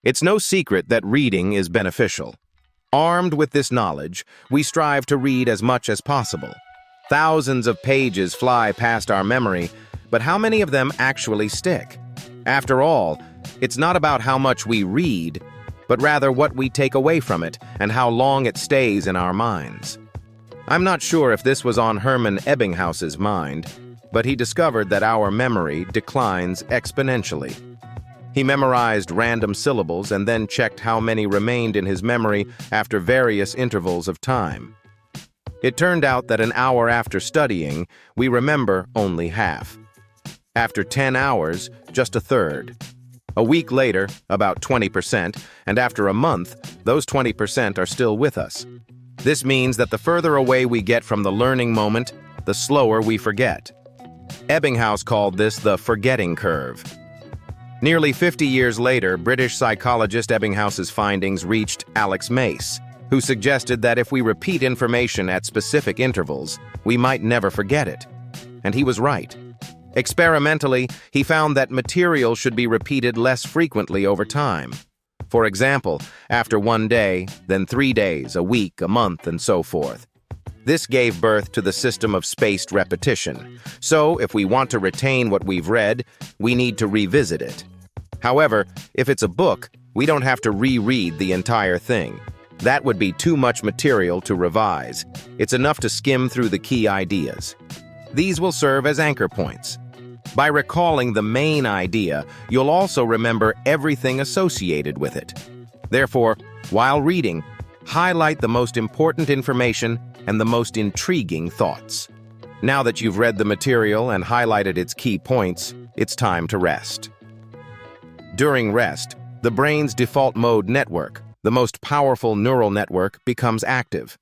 It's no secret that reading is beneficial. Armed with this knowledge, we strive to read as much as possible. Thousands of pages fly past our memory, but how many of them actually stick? After all, it's not about how much we read, but rather what we take away from it and how long it stays in our minds. I'm not sure if this was on Hermann Ebbinghaus's mind, but he discovered that our memory declines exponentially. He memorized random syllables and then checked how many remained in his memory after various intervals of time. It turned out that an hour after studying, we remember only half. After 10 hours, just a third. A week later, about 20%, and after a month, those 20% are still with us. This means that the further away we get from the learning moment, the slower we forget. Ebbinghaus called this the forgetting curve. Nearly 50 years later, British psychologist Ebbinghaus's findings reached Alex Mace, who suggested that if we repeat information at specific intervals, we might never forget it. And he was right. Experimentally, he found that material should be repeated less frequently over time. For example, after 1 day, then 3 days, a week, a month, and so forth. This gave birth to the system of spaced repetition. So, if we want to retain what we've read, we need to revisit it. However, if it's a book, we don't have to reread the entire thing. That would be too much material to revise. It's enough to skim through the key ideas. These will serve as anchor points. By recalling the main idea, you'll also remember everything associated with it. Therefore, while reading, highlight the most important information and the most intriguing thoughts. Now that you've read the material and highlighted its key points, it's time to rest. During rest, the brain's default mode network, the most powerful neural network, becomes active.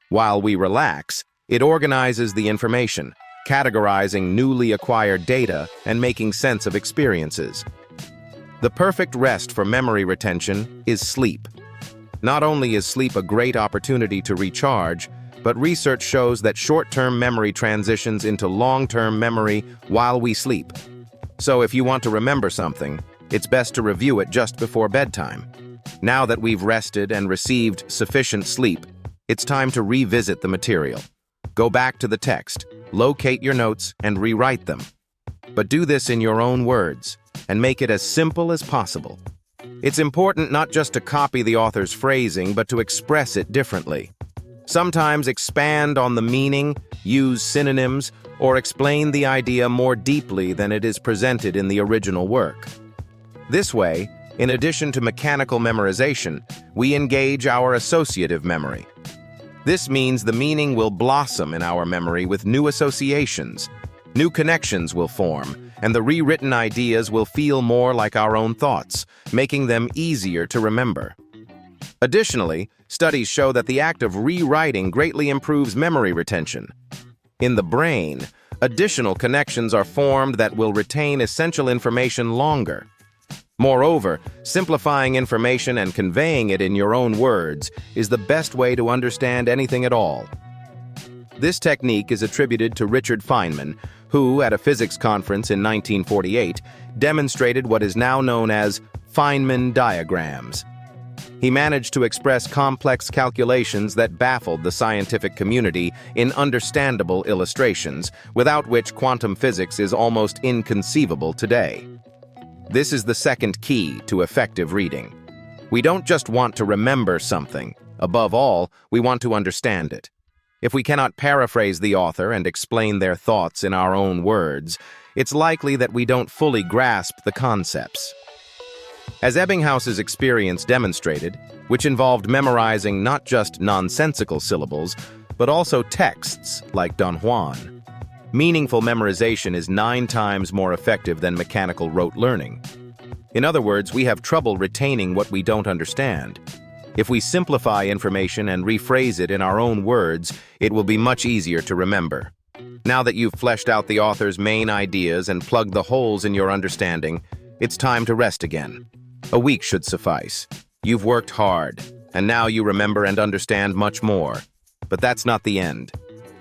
While we relax, it organizes the information, categorizing newly acquired data and making sense of experiences. The perfect rest for memory retention is sleep. Not only is sleep a great opportunity to recharge, but research shows that short-term memory transitions into long-term memory while we sleep. So if you want to remember something, it's best to review it just before bedtime. Now that we've rested and received sufficient sleep, it's time to revisit the material. Go back to the text, locate your notes, and rewrite them. But do this in your own words, and make it as simple as possible. It's important not just to copy the author's phrasing, but to express it differently. Sometimes expand on the meaning, use synonyms, or explain the idea more deeply than it is presented in the original work. This way, in addition to mechanical memorization, we engage our associative memory. This means the meaning will blossom in our memory with new associations. New connections will form, and the rewritten ideas will feel more like our own thoughts, making them easier to remember. Additionally, studies show that the act of rewriting greatly improves memory retention. In the brain, additional connections are formed that will retain essential information longer. Moreover, simplifying information and conveying it in your own words is the best way to understand anything at all. This technique is attributed to Richard Feynman, who, at a physics conference in 1948, demonstrated what is now known as Feynman diagrams. He managed to express complex calculations that baffled the scientific community in understandable illustrations, without which quantum physics is almost inconceivable today. This is the second key to effective reading. We don't just want to remember something. Above all, we want to understand it. If we cannot paraphrase the author and explain their thoughts in our own words, it's likely that we don't fully grasp the concepts. As Ebbinghaus's experience demonstrated, which involved memorizing not just nonsensical syllables, but also texts like Don Juan, meaningful memorization is 9 times more effective than mechanical rote learning. In other words, we have trouble retaining what we don't understand. If we simplify information and rephrase it in our own words, it will be much easier to remember. Now that you've fleshed out the author's main ideas and plugged the holes in your understanding, it's time to rest again. A week should suffice. You've worked hard, and now you remember and understand much more. But that's not the end.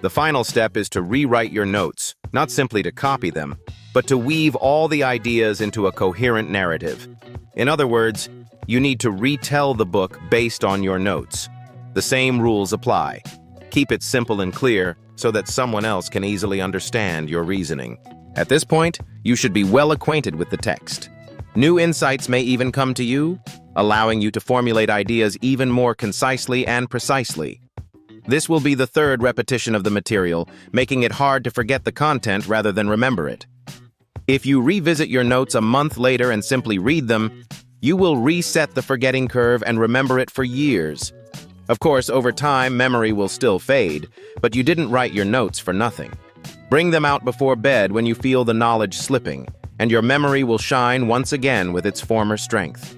The final step is to rewrite your notes, not simply to copy them, but to weave all the ideas into a coherent narrative. In other words, You need to retell the book based on your notes. The same rules apply. Keep it simple and clear so that someone else can easily understand your reasoning. At this point, you should be well acquainted with the text. New insights may even come to you, allowing you to formulate ideas even more concisely and precisely. This will be the third repetition of the material, making it hard to forget the content rather than remember it. If you revisit your notes a month later and simply read them, you will reset the forgetting curve and remember it for years. Of course, over time, memory will still fade, but you didn't write your notes for nothing. Bring them out before bed when you feel the knowledge slipping, and your memory will shine once again with its former strength.